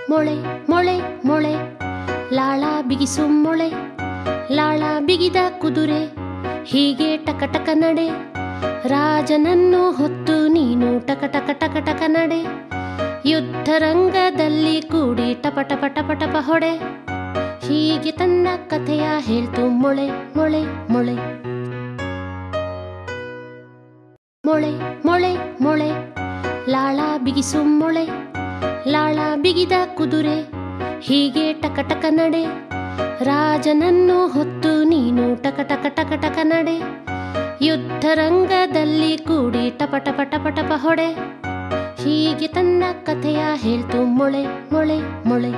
ಮೊಳೆ ಮೊಳೆ ಮೊಳೆ ಲಾಳ ಬಿಗಿಸು ಮೊಳೆ, ಲಾಳ ಬಿಗಿದ ಕುದುರೆ ಹೀಗೆ ಟಕ ಟಕ ನಡೆ, ರಾಜನನ್ನು ಹೊತ್ತು ನೀನು ಟಕ ಟಕ ಟಕ ಟಕ ನಡೆ, ಯುದ್ಧರಂಗದಲ್ಲಿ ಕೂಡಿ ಟಪ ಟಪ ಟಪ ಟಪ ಹೊಡೆ. ಹೀಗೆ ತನ್ನ ಕಥೆಯ ಹೇಳ್ತು ಮೊಳೆ ಮೊಳೆ ಮೊಳೆ. ಮೊಳೆ ಮೊಳೆ ಮೊಳೆ ಲಾಳ ಬಿಗಿಸು ಮೊಳೆ, ಲಾಳ ಬಿಗಿದ ಕುದುರೆ ಹೀಗೆ ಟಕ ಟಕ ನಡೆ, ರಾಜನನ್ನು ಹೊತ್ತು ನೀನು ಟಕ ಟಕ ಟಕ ಟಕ ನಡೆ, ಯುದ್ಧರಂಗದಲ್ಲಿ ಕೂಡಿ ಟಪ ಟಪ ಟಪ ಟಪ ಹೊಡೆ. ಹೀಗೆ ತನ್ನ ಕಥೆಯ ಹೇಳ್ತು ಮೊಳೆ ಮೊಳೆ ಮೊಳೆ.